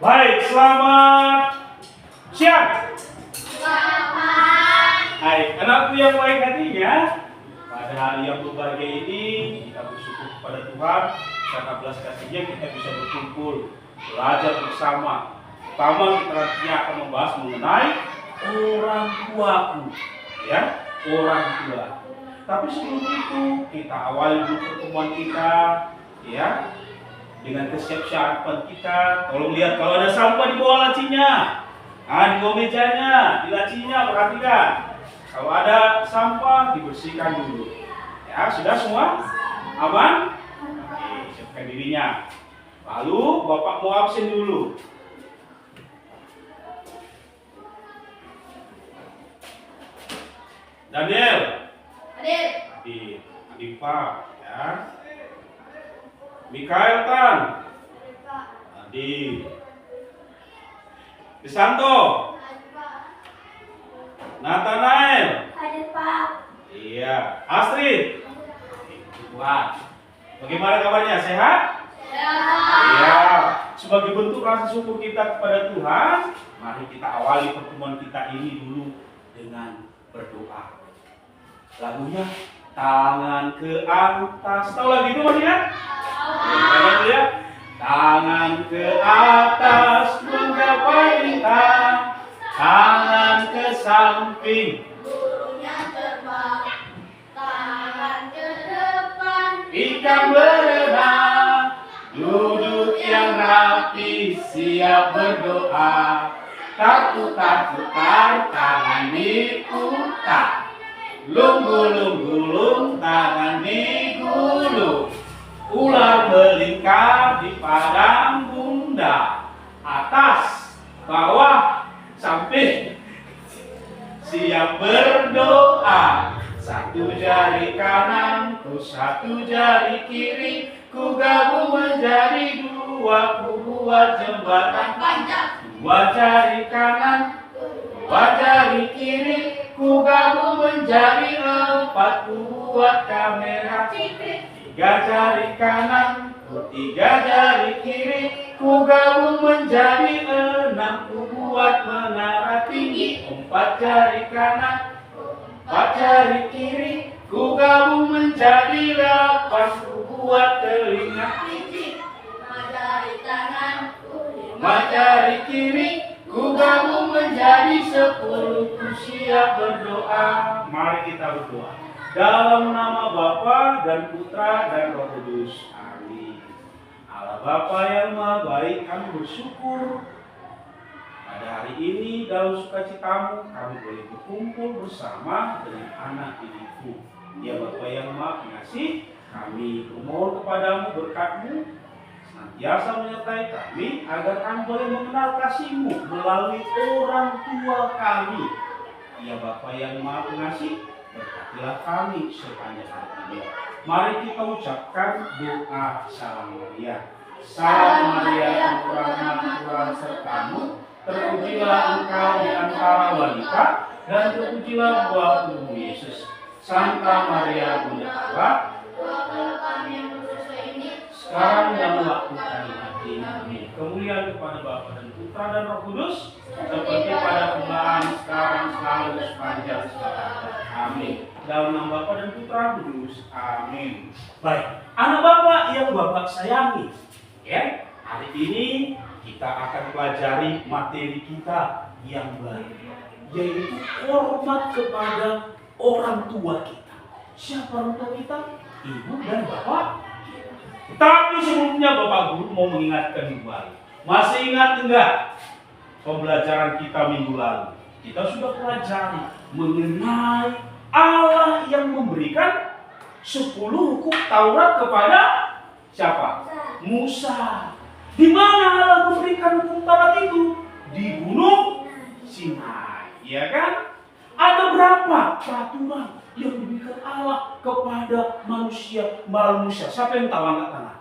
Baik, selamat siang. Hai, anakku yang baik hatinya. Pada hari yang berbahagia ini, kita bersyukur kepada Tuhan karena belas kasihnya kita bisa berkumpul, belajar bersama. Pertama kita nantinya akan membahas mengenai orang tuaku, ya, orang tua. Tapi sebelum itu kita awali dulu pertemuan kita, ya, dengan kesiapsiapan kita. Tolong lihat kalau ada sampah di bawah lacinya, di bawah mejanya, di lacinya perhatikan. Kalau ada sampah dibersihkan dulu. Ya, sudah semua? Aman? Oke, siapkan dirinya. Lalu Bapak mau absen dulu. Daniel. Hadir. Adipa, ya. Mikael Tan. Hadir. Desanto. Nathanael. Hadir, Pak. Iya. Astrid. Tuhan. Bagaimana kabarnya? Sehat? Iya. Sebagai bentuk rasa syukur kita kepada Tuhan, mari kita awali pertemuan kita ini dulu dengan berdoa. Lagunya tangan ke atas. Tahu lagu itu Mas ya? Tahu ya? Tangan ke atas menggapai bintang, tangan ke samping, Burungnya terbang, tangan ke depan, ikan berenang, duduk yang rapi, siap berdoa. Tak putar-putar, tangan diputar, lung-gulung-gulung, tangan digulung. Ular melingkar di padang bunda, atas, bawah, samping, siap berdoa. Satu jari kanan, ku satu jari kiri, ku gabung menjadi dua, ku buat jembatan panjang. Dua jari kanan, dua jari kiri, ku gabung menjadi empat, ku buat kamera. Tiga jari kanan, tiga jari kiri, ku gabung menjadi enam, ku buat menara tinggi. Empat jari kanan, empat jari kiri, ku gabung menjadi delapan, ku buat telinga. Lima jari kanan, Lima jari kiri, ku gabung menjadi 10, ku siap berdoa. Mari kita berdoa. Dalam nama Bapa dan Putra dan Roh Kudus. Amin. Allah Bapa yang Maha Baik, kami bersyukur pada hari ini dalam sukacitamu kami boleh berkumpul bersama dengan anak didikmu. Ya Bapa yang Maha Pengasih, kami memohon kepadamu berkat-Mu senantiasa menyertai kami agar kami boleh mengenal kasih-Mu melalui orang tua kami. Ya Bapa yang Maha Pengasih, berkatilah kami sepanjang hari ini. Mari kita ucapkan doa Salam Maria. Salam Maria, Tuhan Tuhan sertamu, terpujilah engkau di antara wanita, dan terpujilah buah tubuhmu Yesus. Santa Maria Bunda Allah, doakanlah kami yang berdosa ini, sekarang dan waktu kami mati. Amin. Kemuliaan kepada Bapa dan Putra dan Roh Kudus, seperti pada permulaan, sekarang, selalu, sepanjang segala abad. Amin. Dalam nama Bapa dan Putra Kudus. Amin. Baik, anak Bapak yang Bapak sayangi, ya, hari ini kita akan pelajari materi kita yang baik, yaitu hormat kepada orang tua kita. Siapa orang tua kita? Ibu dan bapak. Tapi sebelumnya Bapak Guru mau mengingatkan kembali. Masih ingat enggak pembelajaran kita minggu lalu? Kita sudah pelajari mengenai Allah yang memberikan 10 hukum Taurat kepada siapa? Musa. Di mana Allah memberikan hukum Taurat itu? Di Gunung Sinai, ya kan? Ada berapa peraturan yang diberikan Allah kepada manusia? Siapa yang tahu, angkat tangan?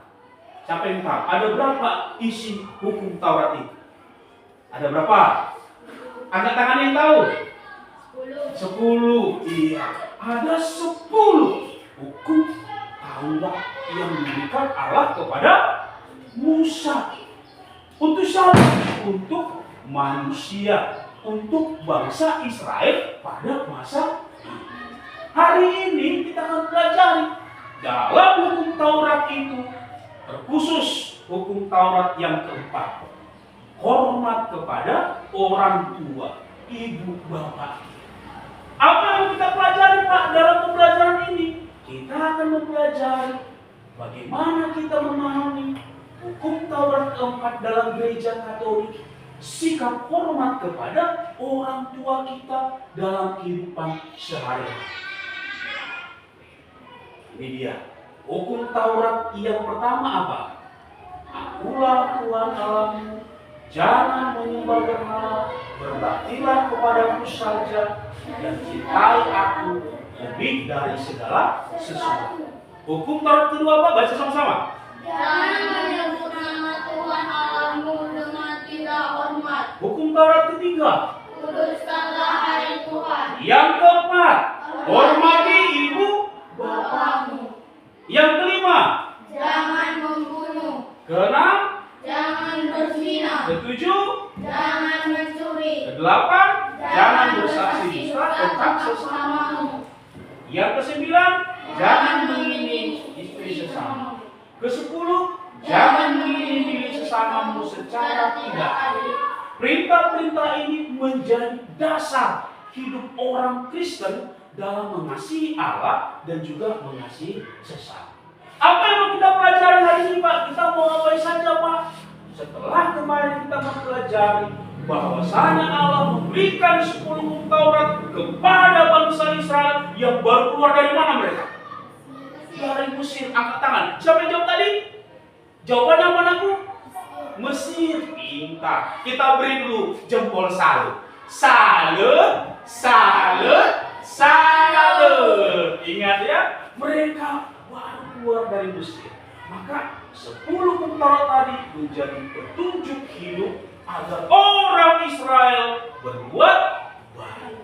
Siapa yang tahu? Ada berapa isi hukum Taurat itu? Ada berapa? Angkat tangan yang tahu? 10. Iya, ada 10 hukum Taurat yang diberikan Allah kepada Musa. Untuk siapa? untuk manusia, untuk bangsa Israel pada masa ini. Hari ini kita akan pelajari dalam hukum Taurat itu, terkhusus hukum Taurat yang keempat, hormat kepada orang tua, ibu bapak. Apa yang kita pelajari Pak dalam pembelajaran ini? Kita akan mempelajari bagaimana kita memahami hukum Taurat keempat dalam gereja Katolik, sikap hormat kepada orang tua kita dalam kehidupan sehari-hari. Ini dia hukum Taurat yang pertama apa? Akulah Tuhan Allahmu, jangan menyembah berhala, berbaktilah kepadaku saja, dan cintai aku lebih dari segala sesuatu. Hukum Taurat kedua apa? Baca sama-sama. Jangan menyebut nama Tuhan Allahmu dengan tidak hormat. Hukum Taurat ketiga. Kuduskanlah hari Tuhan. Yang keempat, hormati ibu Bapakmu. Yang kelima, Jangan membunuh. keenam, Jangan berzina. ketujuh, Jangan mencuri. kedelapan, jangan bersaksi dusta tentang sesama. sesamamu. Yang kesembilan, jangan mengingini istri sesama. Kesepuluh, jangan mengingini diri sesamamu secara tidak adil. Perintah-perintah ini menjadi dasar hidup orang Kristen dalam mengasihi Allah dan juga mengasihi sesama. Apa yang mau kita pelajari hari ini Pak? Kita mau ngapain saja Pak? Setelah kemarin kita mempelajari bahwasanya Allah memberikan 10 hukum Taurat kepada bangsa Israel yang baru keluar dari mana mereka? Dari Mesir. Angkat tangan. Siapa yang jawab tadi? Jawabannya apa anakku? Mesir. Pintar. Kita beri dulu jempol salut. Salut, salut, salut. Ingat ya, mereka baru keluar dari Mesir. Maka 10 hukum Taurat tadi menjadi petunjuk hidup agar orang Israel berbuat baik.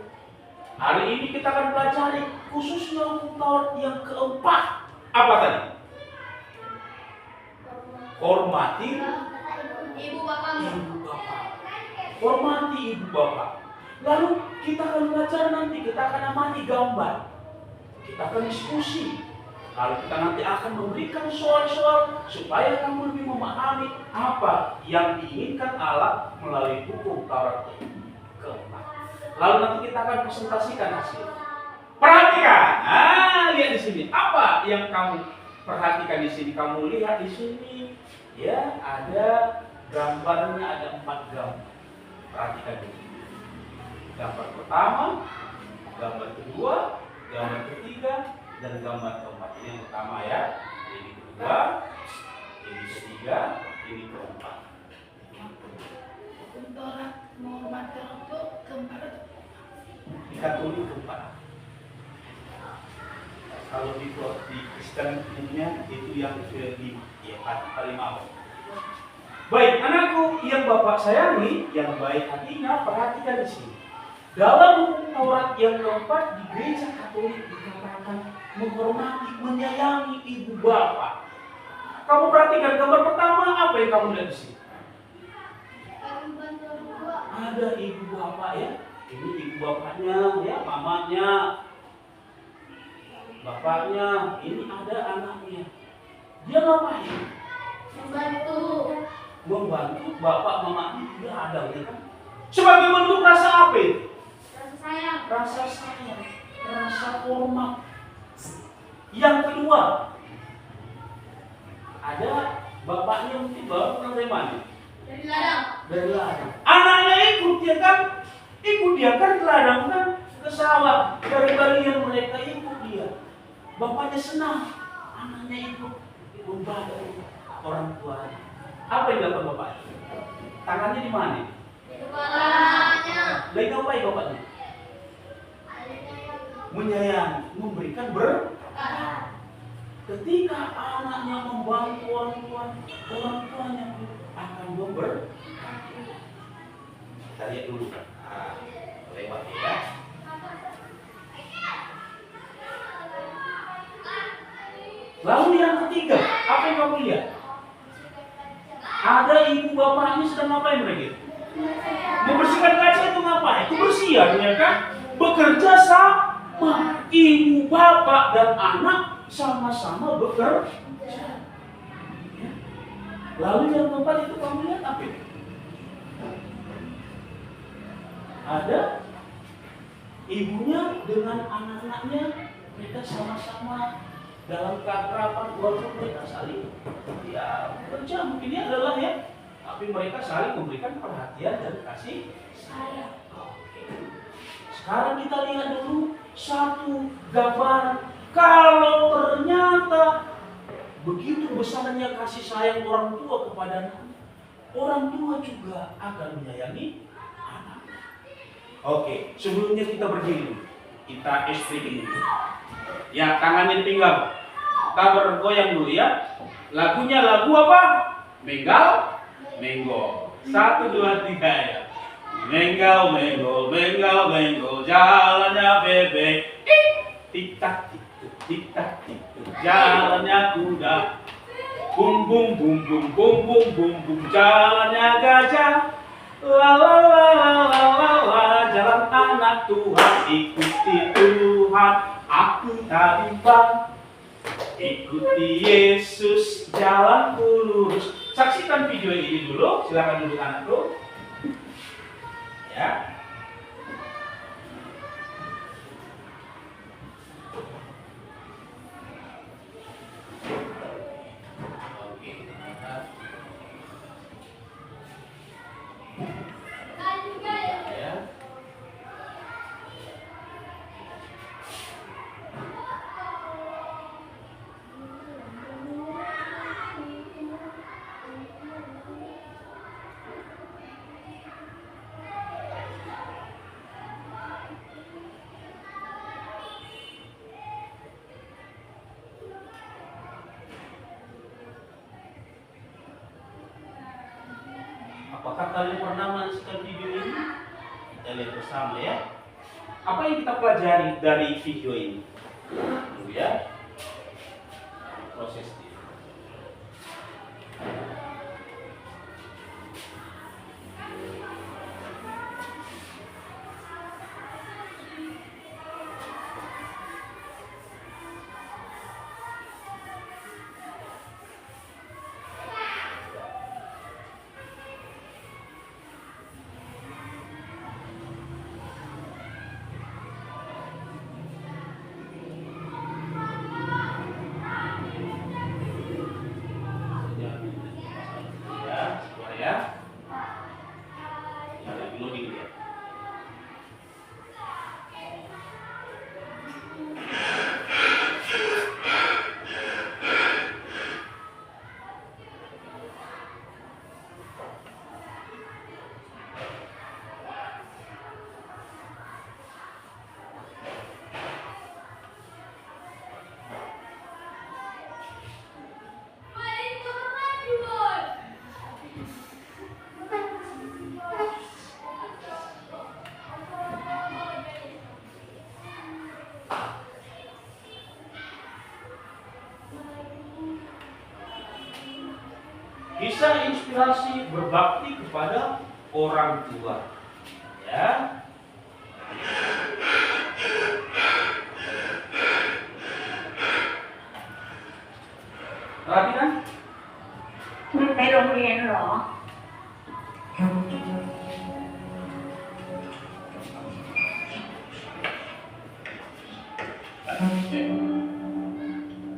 Hari ini kita akan pelajari khususnya hukum Taurat yang keempat. Apa tadi? Hormati Ibu bapakmu. ibu bapak. Hormati ibu bapak. Lalu kita akan belajar nanti, kita akan amati gambar. Kita akan diskusi. Lalu kita nanti akan memberikan soal-soal supaya kamu lebih memahami apa yang diinginkan Allah melalui hukum Taurat keempat. Lalu nanti kita akan presentasikan hasil. Perhatikan. Lihat di sini. Apa yang kamu perhatikan di sini? Kamu lihat di sini, ya ada gambarnya, ada 4 gambar. Perhatikan dulu. Gambar pertama, gambar kedua, gambar ketiga, dan gambar keempat. Ini yang pertama ya. Ini kedua, ini ketiga, ini keempat. Hukum Taurat menghormati orang tua keempat. Di Katolik keempat. Kalau di Kristen umumnya itu yang kelima, ya paling awal. Baik, anakku yang Bapak sayangi, yang baik hatinya, perhatikan di sini. Dalam hukum Taurat yang keempat di gereja Katolik dikatakan menghormati, menyayangi ibu bapak. Kamu perhatikan gambar pertama, apa yang kamu lihat di sini? Ada ibu bapak ya. Ini ibu bapaknya, ya, mamanya, bapaknya. Ini ada anaknya. Dia ngapain? Membantu bapak mamanya. Dia ada ya kan? Sebagai bentuk rasa apa itu? Rasa sayang, rasa hormat. Yang kedua, ada bapaknya mungkin baru pulang dari mana? Dari ladang. Anaknya ikut dia kan ke ladang kan, ke sawah. Dari bagian mereka ikut dia. Bapaknya senang, anaknya ikut membantu orang tuanya. Apa yang dilakukan bapaknya? Tangannya di mana? Lagi ngapain bapaknya? Menyayangi, memberikan berkah. Ketika anaknya membantu orang tuanya akan memberkati. Kita lihat dulu. Lewat ya. Lalu yang ketiga, apa yang kamu lihat? Ada ibu bapaknya sedang ngapain mereka? Membersihkan kaca itu ngapain? Itu bersihan ya kan? Bekerja sama. Ibu, bapak, dan anak sama-sama bekerja. Ya. Lalu yang keempat itu kamu lihat apa itu? Ada ibunya dengan anak-anaknya, mereka sama-sama dalam keakraban walaupun mereka saling bekerja mungkin ini adalah ya, tapi mereka saling memberikan perhatian dan kasih sayang. Oke. Sekarang kita lihat dulu satu gambaran. Kalau ternyata begitu besarnya kasih sayang orang tua kepada anak, orang tua juga akan menyayangi anak. Oke, sebelumnya kita berdiri, kita stretching dulu. Ya, tangannya tinggal. Kita bergoyang dulu ya. Lagunya lagu apa? Menggal, menggo. 1, 2, 3 ya. Menggal, menggo, menggal, menggo. Jalannya bebek. Tik tak tik tik tak tik. Jalannya kuda. Bum bum bum bum bum bum bum bum. Jalannya gajah. La la la la la la. Jalan anak Tuhan, ikuti Tuhan. Aku tak bimbang, ikuti Yesus, jalanku lurus. Saksikan video ini dulu, silakan duduk anakku. Ya. Oke. Ya. Apakah kalian pernah menyaksikan video ini? Kita lihat bersama ya. Apa yang kita pelajari dari video ini? Dulu ya. Proses ini. Kisah inspirasi berbakti kepada orang tua. Ya. Perhatikan. มันไปโรงเรียนเหรอ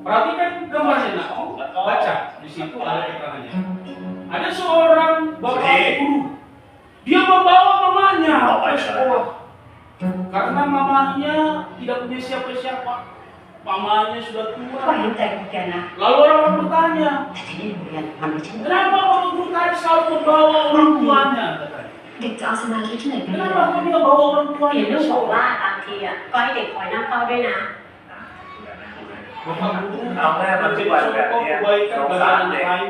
Perhatikan gambarnya, nak. Baca di situ ada keterangannya. Ada seorang bapak guru. Dia membawa mamanya ke sekolah karena mamanya tidak punya siapa-siapa. Mamanya sudah ก็ tua. เห็นใจพวกแกนะ Lalu orang bertanya, แต่ที่นี่โรงเรียนมันไม่ใช่ kenapa Bapak Guru tadi selalu membawa orang tuanya? Katanya. เด็กจะเอาสมาธิที่ไหนไปเรียน Kenapa kau tidak bawa orang เห็น tuanya ลู ke กบอกว่า sekolah? บางทีอ่ะก็ให้เด็กคอยนั่งเฝ้าด้วยนะ Bapak Guru Awalnya menjadi berbuat contoh dia kebaikan bagi sosok anak deh. lain.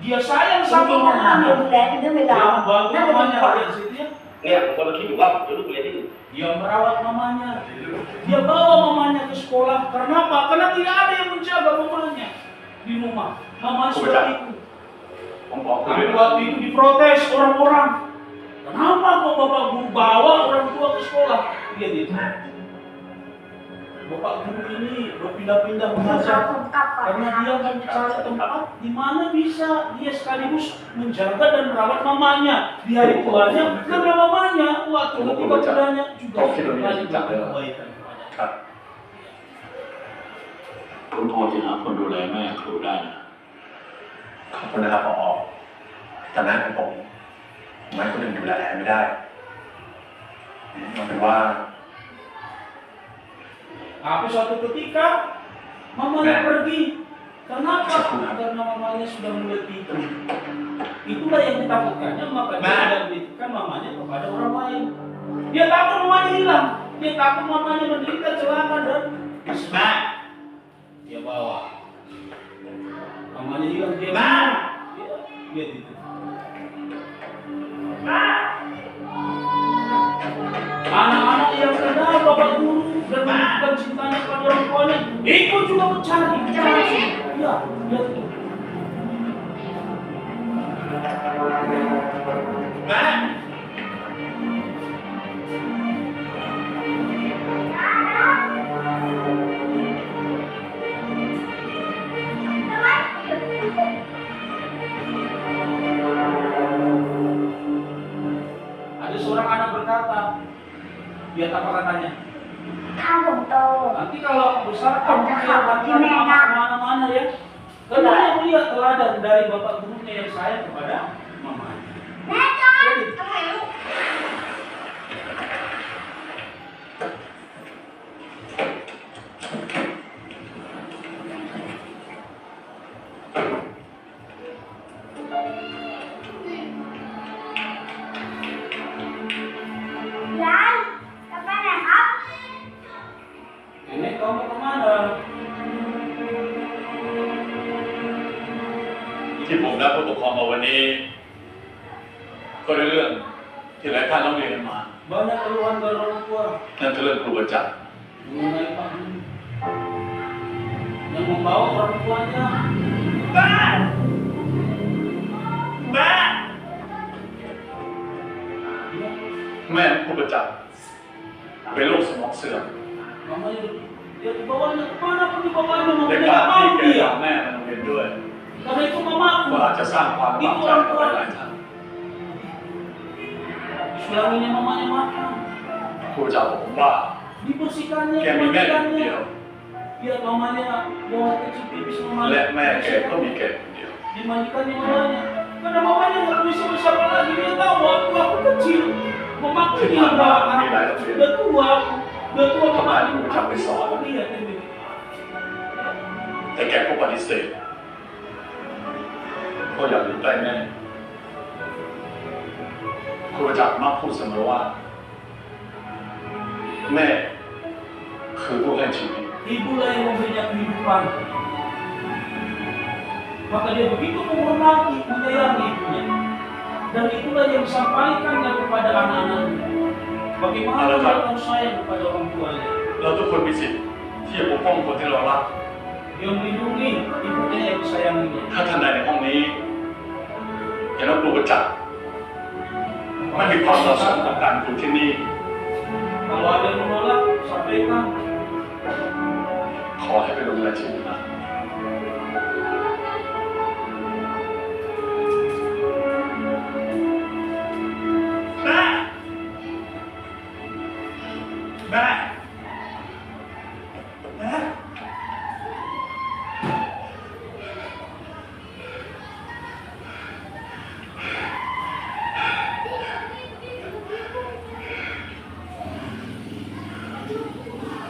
Dia sayang จ sama ริงๆนะคะ mamanya. ดูแลเป็นเรื่องเวลา Dia membantu น่าจะดี mamanya กว่า ada di situ ya. เนี่ยคนเราคิดอยู่ว่าลูกเรียนที่อื่น Dia merawat mamanya. Dia bawa mamanya ke sekolah. Karena apa? Karena tidak ada yang menjaga mamanya di rumah. Mamanya sudah ikut. ผมบอกคุณ Tapi waktu itu diprotes orang-orang. Kenapa kok Bapak Guru bawa orang tua ke sekolah? Lihat itu. Bapak Guru ini berpindah-pindah mengajar karena dia mencari tempat di mana bisa dia sekaligus menjaga dan merawat mamanya di hari tuanya karena mamanya waktu ketika mudanya juga sekali kebaikan. ครับคุณพอจะหาคนดูแลแม่ครูได้นะ ขอบคุณนะครับผอ.แต่แม่ของผมไม่คนอื่นดูแลไม่ได้มันเป็นว่า Tapi suatu ketika mamanya pergi. Kenapa? Karena mamanya sudah mulai tidur. Itulah yang ditakutkannya, maka dia tidak menitipkan mamanya kepada orang lain. Dia takut mamanya hilang. Dia takut mamanya menderita celaka dan smack. Dia bawa. Mamanya hilang dia bawa. Dia itu. Anak-anak yang kenal Bapak Guru dan menunjukkan cintanya kepada orang tuanya, ikut juga mencari. Ya, lihat itu. Ada seorang anak berkata, lihat apa katanya? ถ้าผมโต Nanti kalau aku besar kamu lihat mama kemana-mana ya. Karena dia melihat teladan dari bapak gurunya yang sayang kepada mamanya. แม่จอน Jadi, อะไรลูก ยายจะไปไหนครับ nenek kamu mau kemana? ที่ผมรับผู้ปกครองมาวันนี้ ก็ด้วยเรื่องที่หลายท่านร้องเรียนกันมา Banyak keluhan dari orang tua นั่นคือเรื่องครูประจักษ์ mengenai Pak Guru yang membawa orang tuanya. แม่ครูประจักษ์เป็นโรคสมองเสื่อม Mamanya dia dibawanya kemana pun dibawanya และ mamanya การ nggak ที่ mau แก dia. พาแม่มาโรงเรียนด้วย Karena itu mamaku. ก็อาจจะสร้างความหวังใจกับหลายๆท่าน Suaminya mamanya makan. ครูประจักษ์บอกผมว่า Dibersihkannya, แกมีแม่คนเดียว Lihat mamanya buang kecil pipis และ mamanya. แม่แกก็มีแกคนเดียว Dimandikan di mamanya. Karena mamanya nggak bisa siapa lagi. Dia tahu aku kecil. Mamaku dia bawa aku. Udah tua aku. Udah tua mamaku. Aku lihat ini. แต่แกก็ปฏิเสธก็อยากอยู่ใกล้แม่ครูประจักษ์มักพูดเสมอว่า แม่คือผู้ให้ชีวิต Ibulah yang memberinya kehidupan. Maka dia begitu menghormati, menyayangi ibunya. Dan itulah yang disampaikannya kepada anak-anaknya. Bagaimana dia tahu sayang kepada orang tuanya. เราทุกคนมีสิทธิ์ที่จะปกป้องคนที่เรารัก Dia melindungi ibunya yang disayanginya. ถ้าท่านใดในห้องนี้เห็นว่าครูประจักษ์ไม่มีความเหมาะสมกับการครูที่นี่ Kalau ada yang menolak, sampaikan. ขอให้ไปลงรายชื่อนะ แม่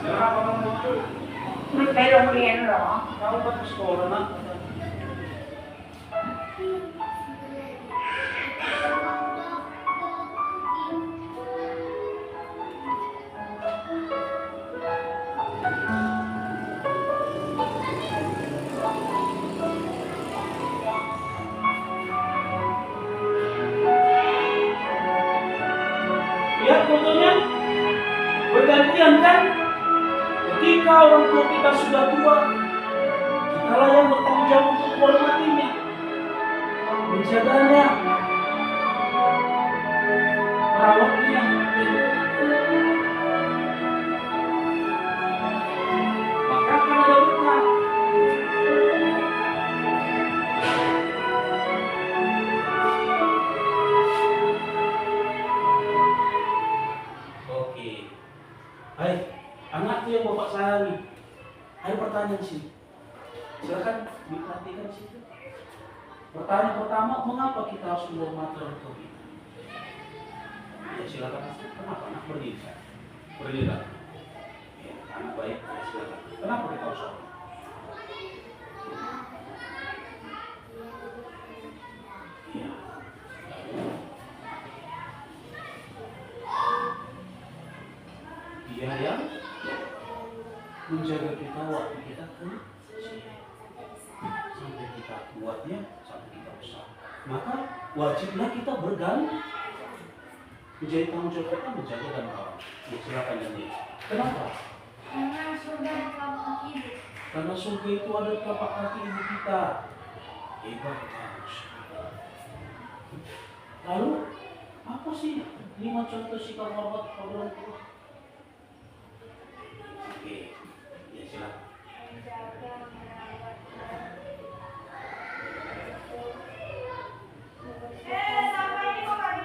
Kenapa kamu? ไม่ไปโรงเรียนเหรอ Kamu kan ke sekolah, nak? Lihat fotonya, bergantian kan? Ketika orang tua kita sudah tua, kitalah yang bertanggung jawab untuk menghormatinya, menjaganya. merawatnya. Maka akan ada berkah. Oke. Hai, anakku yang Bapak sayangi. Ada pertanyaan sih. Silakan diperhatikan situ. Pertanyaan pertama, mengapa kita harus menghormati orang tua kita? Ya silakan. Kenapa? Anak berdiri. Berdiri. Ya, anak baik. Ya, silakan. Kenapa kita harus hormat? Ya. Dia yang menjaga kita waktu kita kecil sampai kita kuatnya, sampai kita besar. Maka wajiblah kita bergantung menjadi tanggung jawab kita menjaga dan merawat. Ya, silakan Dani. Kenapa? Karena surga di telapak ibu. Karena surga itu ada di telapak kaki ibu kita. Hebat harus. Lalu apa sih 5 contoh sikap hormat kepada orang tua? Oke, ya silakan.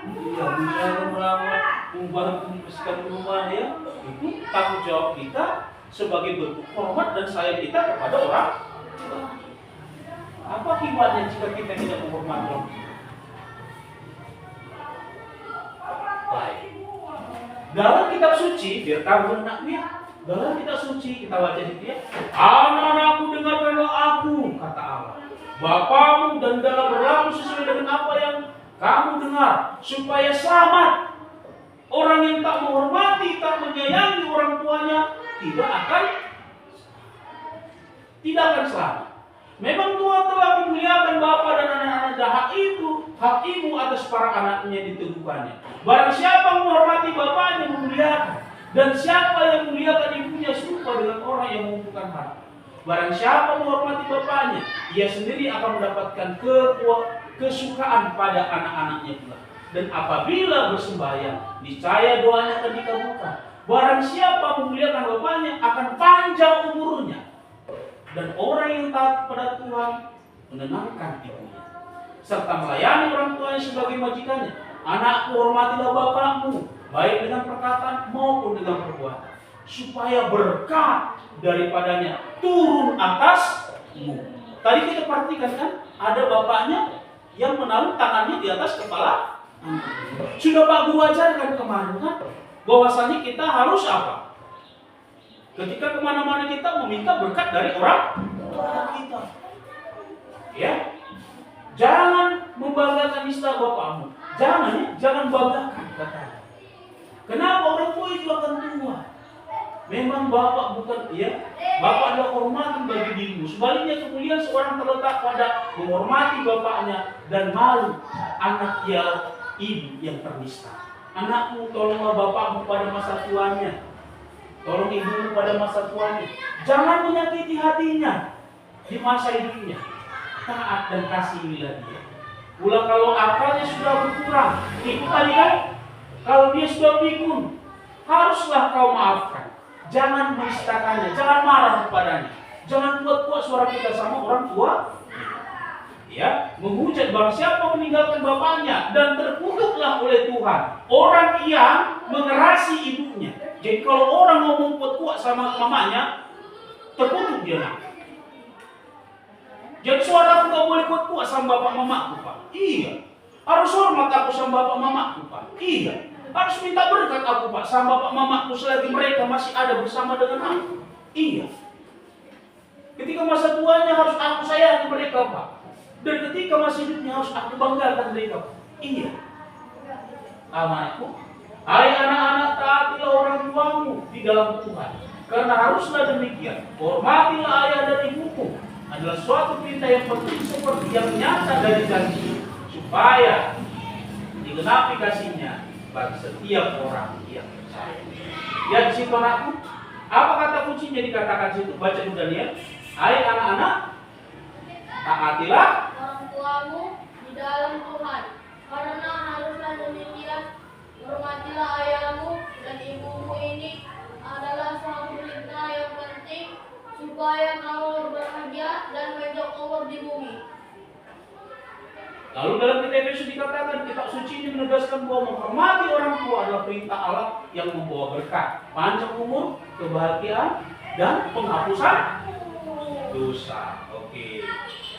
Iya, menjaga merawat, membantu membersihkan rumah ya, itu tanggung jawab kita sebagai bentuk hormat dan sayang kita kepada orang. Apa akibatnya jika kita tidak menghormati orang? Baik. Dalam kitab suci, biar tahu anakku ya. Dalam kitab suci kita baca itu ya. Anak-anakku dengarkanlah aku, kata Allah. Bapamu dan dalam berlaku sesuai dengan apa yang kamu dengar, supaya selamat. Orang yang tak menghormati, tak menyayangi orang tuanya tidak akan selamat. Memang Tuhan telah memuliakan bapa dan anak-anak, dan hak ibu atas para anaknya diteguhkannya. Barang siapa menghormati bapaknya memuliakan, dan siapa yang memuliakan ibunya serupa dengan orang yang mengumpulkan harta. Barang siapa menghormati bapaknya, ia sendiri akan mendapatkan kesukaan pada anak-anaknya pula. Dan apabila bersembahyang, niscaya doanya akan dikabulkan. Barang siapa memuliakan bapaknya akan panjang umurnya. Dan orang yang taat kepada Tuhan menenangkan ibunya, serta melayani orang tuanya sebagai majikannya. Anakku, hormatilah bapakmu, baik dengan perkataan maupun dengan perbuatan, supaya berkat daripadanya turun atasmu. Tadi kita perhatikan kan, ada bapaknya yang menaruh tangannya di atas kepala. Sudah Pak Guru ajarkan kemarin kan, bahwasanya kita harus apa? Ketika kemana-mana kita meminta berkat dari orang tua kita. Ya, jangan membanggakan istilah bapakmu. Jangan banggakan katanya. Kenapa orang tua itu akan tua? Memang bapak bukan bapak adalah kehormatan bagi dirimu. Sebaliknya kemuliaan seorang terletak pada menghormati bapaknya dan malu anak ibu yang ternista. Anakmu, tolonglah bapakmu pada masa tuanya. Tolong ibumu pada masa tuanya. Jangan menyakiti hatinya di masa hidupnya. Taat dan kasihilah dia. Pula kalau akalnya sudah berkurang, itu tadi kan, kalau dia sudah pikun, haruslah kau maafkan. Jangan menistakannya, jangan marah kepadanya. Jangan buat-buat suara kita sama orang tua. Ya, menghujat barang siapa meninggalkan bapaknya dan terkutuklah oleh Tuhan orang yang mengerasi ibunya. Jadi kalau orang ngomong kuat-kuat sama mamanya, terkutuk dia nak. Jadi suara aku gak boleh kuat-kuat sama bapak mamaku, Pak. Iya. Harus hormat aku sama bapak mamaku, Pak. Iya. Harus minta berkat aku, Pak, sama bapak mamaku selagi mereka masih ada bersama dengan aku. Iya. Ketika masa tuanya harus aku sayangi mereka, Pak. Dan ketika masih hidupnya harus aku banggakan mereka, Pak. Iya. Amanku. Hai anak-anak, taatilah orang tuamu di dalam Tuhan. Karena haruslah demikian. Hormatilah ayah dan ibumu. Adalah suatu perintah yang penting seperti yang nyata dari janji. Supaya digenapi kasihnya bagi setiap orang yang percaya. Ya di situ anakku. Apa kata kuncinya dikatakan situ? Baca dulu Daniel. Hai anak-anak, taatilah orang tuamu di dalam Tuhan. Karena haruslah demikian. Hormati Lalu dalam kitab Efesus dikatakan kitab suci ini menegaskan bahwa menghormati orang tua adalah perintah Allah yang membawa berkat, panjang umur, kebahagiaan, dan penghapusan dosa. Oke.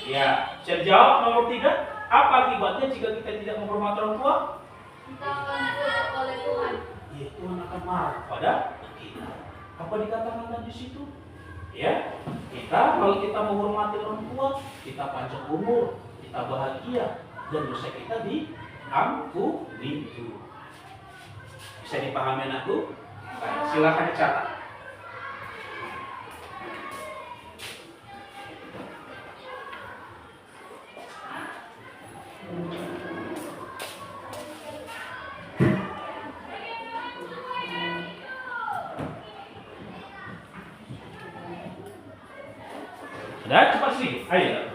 Ya, saya jawab nomor 3. Apa akibatnya jika kita tidak menghormati orang tua? Kita akan diutuk oleh Tuhan. Ya, Tuhan akan marah pada kita. Apa dikatakan di situ? Ya, kalau kita menghormati orang tua, kita panjang umur, kita bahagia, dan dosa kita diampuni. Bisa dipahami anakku? Baik, silakan dicatat. Sudah, cepat sih. Ayo.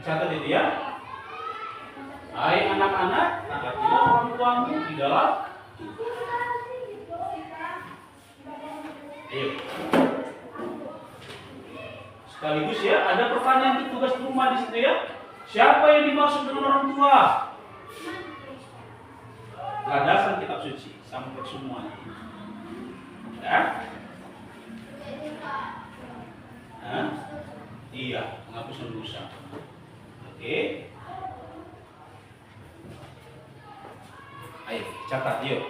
Catat itu ya. Hai anak-anak, taatilah orang tuamu di dalam Ayo. Sekaligus ya, ada pertanyaan tugas rumah di situ ya. Siapa yang dimaksud dengan orang tua? Landasan kitab suci sampai semuanya. Ya? Iya, menghapus dosa. Oke. Ayo, catat yuk.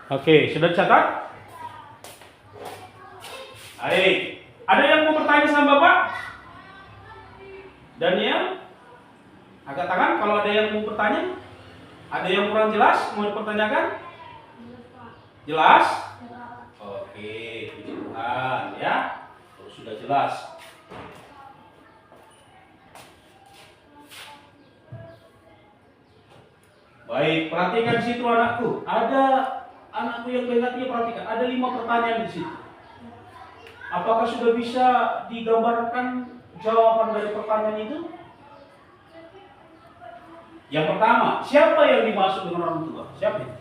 Oke, sudah catat? Baik. Ada yang mau bertanya sama Bapak? Daniel? Angkat tangan kalau ada yang mau bertanya. Ada yang kurang jelas mau dipertanyakan? Jelas? Oke, puji Tuhan ya. Kalau sudah jelas. Baik, perhatikan situ anakku. Ada anakku yang baik-hati, perhatikan. Ada 5 pertanyaan di situ. Apakah sudah bisa digambarkan jawaban dari pertanyaan itu? Yang pertama, siapa yang dimaksud dengan orang tua? Siapa itu?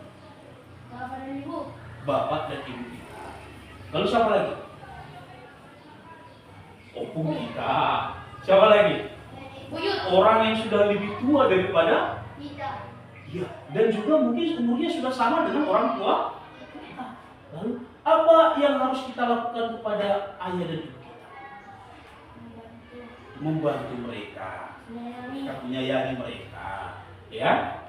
Bapak dan Ibu. Bapak dan ibu kita. Lalu siapa lagi? Opung kita. Siapa lagi? Buyut. Orang yang sudah lebih tua daripada Kita. iya. Dan juga mungkin umurnya sudah sama dengan orang tua kita. Lalu apa yang harus kita lakukan kepada ayah dan ibu kita? Membantu mereka. Kita menyayangi mereka, ya.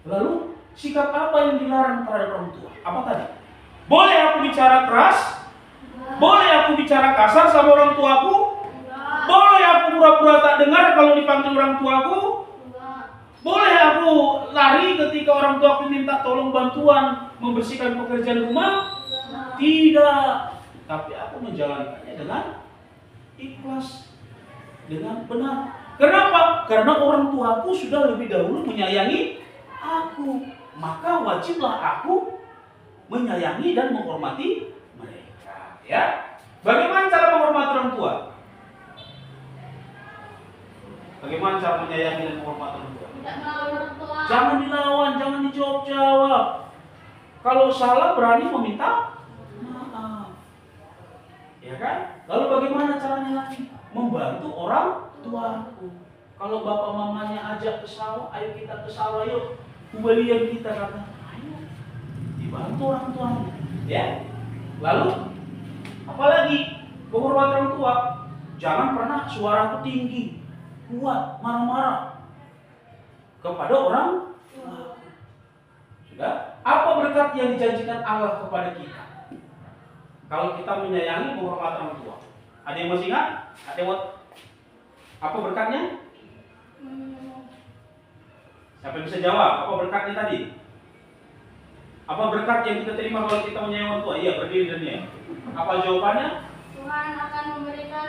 Lalu sikap apa yang dilarang terhadap orang tua? Apa tadi? Boleh aku bicara keras? Boleh aku bicara kasar sama orang tuaku? Boleh aku pura-pura tak dengar kalau dipanggil orang tuaku? Boleh aku lari ketika orang tuaku minta tolong bantuan membersihkan pekerjaan rumah? Tidak. Tapi aku menjalankannya dengan ikhlas, dengan benar. Kenapa? Karena orang tuaku sudah lebih dahulu menyayangi aku. Maka wajiblah aku menyayangi dan menghormati mereka. Ya. Bagaimana cara menghormati orang tua? Bagaimana cara menyayangi dan menghormati orang tua? Tidak melawan orang tua. Jangan dilawan, jangan dijawab-jawab. Kalau salah berani meminta maaf. Ya kan? Lalu bagaimana caranya lagi? Membantu orang tuaku. Kalau bapak mamanya ajak ke sawah, ayo kita ke sawah yuk. Kembalian kita kata, ayo dibantu orang tuanya. Ya. Lalu apalagi penghormatan orang tua. Jangan pernah suaraku tinggi, kuat, marah-marah kepada orang tua. Sudah? Apa berkat yang dijanjikan Allah kepada kita? Kalau kita menyayangi menghormati orang tua. Ada yang masih ingat? Ada yang apa berkatnya? Siapa yang bisa jawab? Apa berkatnya tadi? Apa berkat yang kita terima kalau kita menyayangi orang tua? Iya, berdiri dan diam. Apa jawabannya? Tuhan akan memberikan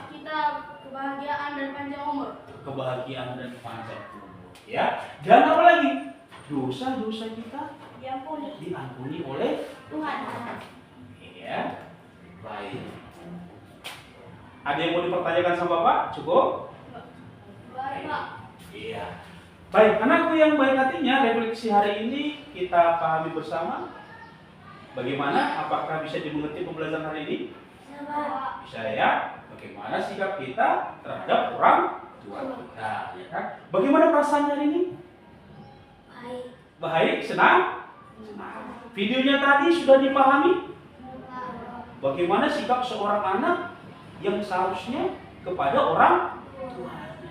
kita kebahagiaan dan panjang umur. Kebahagiaan dan panjang umur. Ya. Dan apa lagi? Dosa-dosa kita diampuni oleh Tuhan. Ya. Baik. Ada yang mau dipertanyakan sama Bapak? Cukup? Baik, Pak. Iya. Baik, anakku yang baik hatinya, refleksi hari ini kita pahami bersama. Bagaimana? Apakah bisa dimengerti pembelajaran hari ini? Bisa ya. Bagaimana sikap kita terhadap orang tua kita, ya kan? Bagaimana perasaan hari ini? Baik. Baik, senang? Senang. Videonya tadi sudah dipahami? Bagaimana sikap seorang anak yang seharusnya kepada orang tuanya,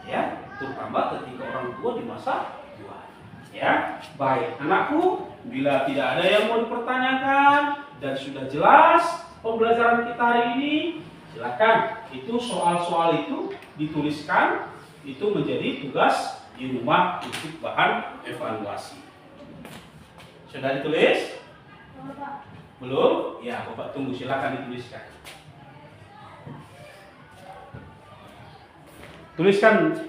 ya, terutama ketika orang tua di masa tua, ya. Baik, anakku, bila tidak ada yang mau dipertanyakan dan sudah jelas pembelajaran kita hari ini, silakan itu soal-soal itu dituliskan, itu menjadi tugas di rumah untuk bahan evaluasi. Sudah ditulis? Belum? Ya, Bapak tunggu, silakan dituliskan. Tuliskan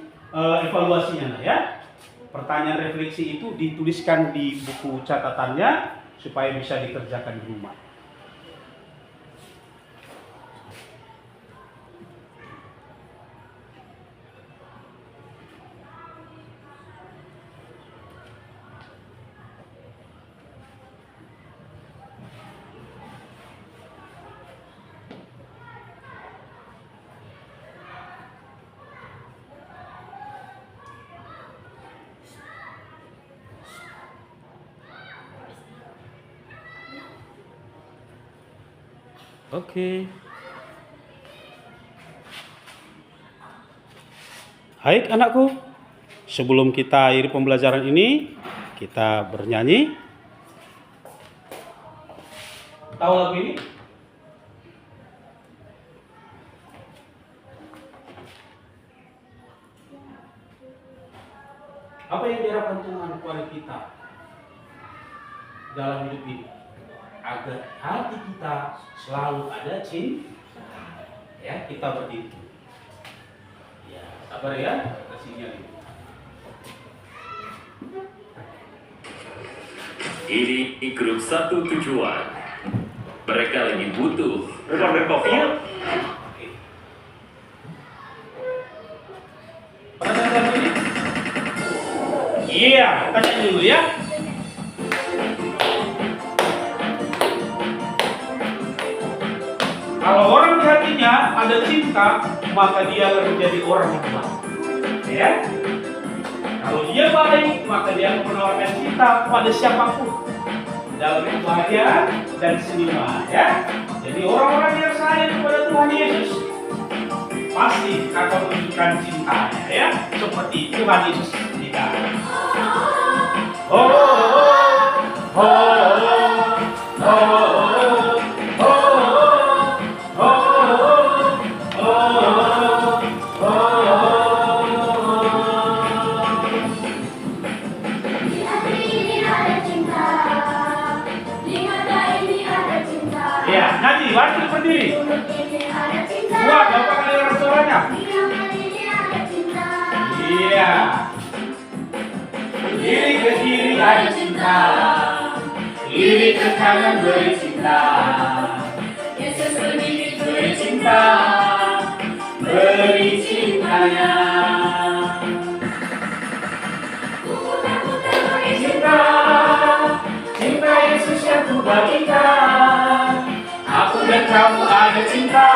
evaluasinya ya. Pertanyaan refleksi itu dituliskan di buku catatannya supaya bisa dikerjakan di rumah. Oke. Baik anakku, sebelum kita akhiri pembelajaran ini, kita bernyanyi. Tahu lagu ini? Apa yang diharapkan Tuhan kepada kita dalam hidup ini? Agar hati kita selalu ada cinta. Ya, kita berdiri. Ya, sabar ya, kasihnya ini. Ini grup satu tujuan. Mereka lagi butuh rekan kopi. Iya, kita nyanyi dulu ya. Kalau orang di hatinya ada cinta, maka dia akan menjadi orang yang baik. Ya. Kalau dia baik, maka dia akan menawarkan cinta kepada siapapun dalam kebahagiaan dan senyuman. Ya. Jadi orang-orang yang sayang kepada Tuhan Yesus pasti akan menunjukkan cintanya, ya, seperti Tuhan Yesus kita. Oh, oh, oh, oh, oh. Lagi berdiri. Kuat, berapa kali orang suaranya? Iya. Kiri ke kiri ada cinta, kiri ke kanan beri cinta. Yesus berdiri beri cinta, beri cintanya. Putar-putar beri cinta, buat kita. Aku dan kamu ada cinta,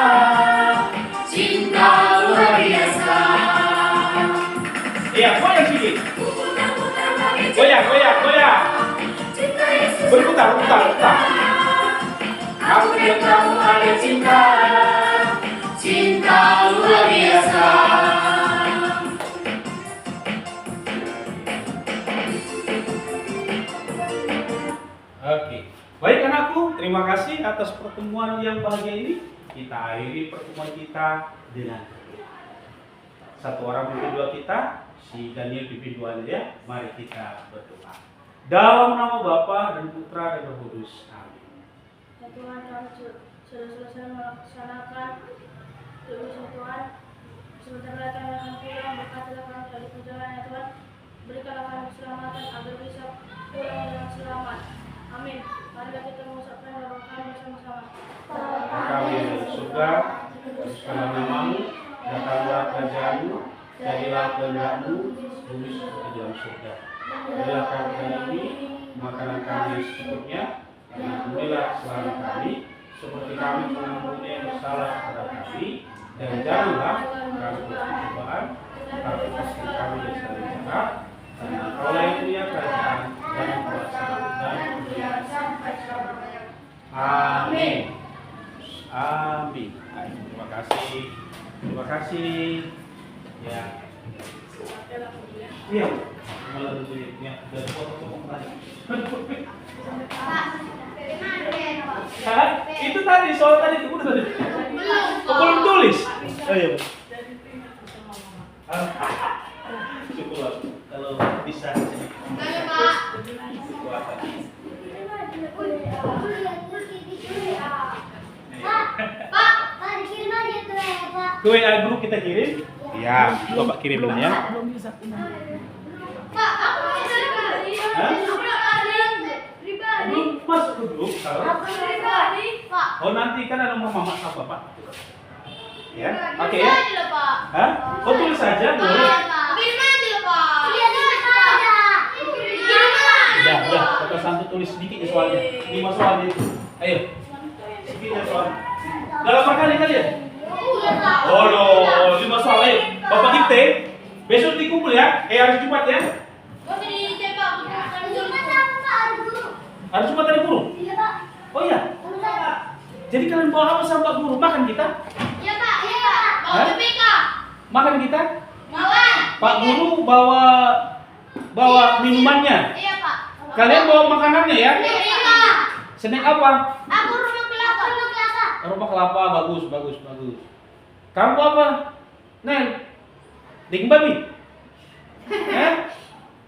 cinta luar biasa. Iya, goyang sedikit. Goyang. Berputar. Aku dan kamu ada cinta, cinta luar biasa. Oke, baik anakku, terima kasih atas pertemuan yang bahagia ini. Kita akhiri pertemuan kita dengan satu orang pimpin doa kita, si Daniel pimpin doanya ya. Mari kita berdoa. Dalam nama Bapa dan Putra dan Roh Kudus. Amin. Ya Tuhan, kami sudah selesai melaksanakan tugas Tuhan. Sebentar lagi kami akan pulang, berkatilah kami dari perjalanan ya Tuhan. Berikanlah kami keselamatan agar bisa pulang dengan selamat. Amin. Mari kita mengucapkan doa kami bersama-sama. Bapa kami yang di surga, kuduskanlah namamu, datanglah kerajaanmu, jadilah kehendakmu, bumi seperti dalam surga. Berilah kami hari ini makanan kami yang secukupnya, dan ampunilah kesalahan kami, seperti kami mengampuni yang bersalah kepada kami, dan janganlah kami bercobaan, tapi lepaskan kami dari segala jahat. Karena Engkaulah yang punya kerajaan dan kuasa dan kemuliaan sampai selamanya. Amin. Amin. Terima kasih. Ya. Iya. Malah dulu ya. Dari foto kembali. Itu tadi soal tadi itu udah tadi. Belum tulis. Oh iya. Syukurlah kalau bisa sedikit. Ke WA grup kita kirim. Iya, Bapak kirim ya. Pak, aku pribadi. Masuk ke grup kalau. Pribadi, Pak. Oh nanti kan ada mama sama Bapak. Ya, oke Kirim ya. aja lah, Pak. Hah? Oh tulis saja boleh. Kirim aja lah, Pak. Udah, Bapak Santu tulis sedikit ya soalnya. 5 soalnya itu. Ayo. Sedikit ya soalnya. Udah 8 kali ya? Oh loh, 5 soal ayo. Bapak dikte. Besok dikumpul ya. Hari Jumat ya. Hari Jumat ada guru. Oh iya. Jadi kalian bawa apa sama Pak Guru? Makan kita? Iya, Pak. Bawa BPK. Makan kita? Makan. Pak Guru bawa minumannya. Iya, Pak. Kalian bawa makanannya ya? Iya, Pak. Snack apa? Aku rumah kelapa. Rumah kelapa, bagus. Kamu apa? Nel, daging babi.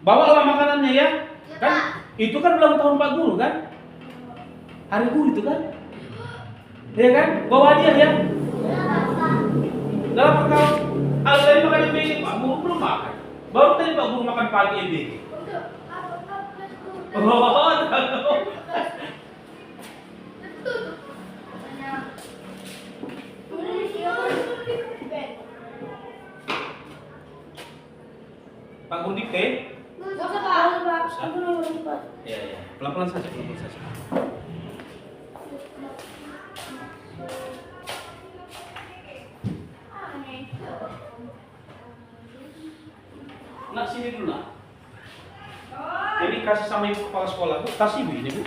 Bawalah makanannya ya. Kan itu kan ulang tahun Pak Guru kan? Hari Guru itu kan? Ya kan? Bawa dia ya. Dalam perkara tadi makan MBG, Pak Guru belum makan. Baru tadi Pak Guru makan pagi MBG. Pak Guru dikte? Ya. Pelan-pelan saja. Nak sini dulu nak. Ini kasih sama ibu kepala sekolah. Bu, kasih ibu ini bu.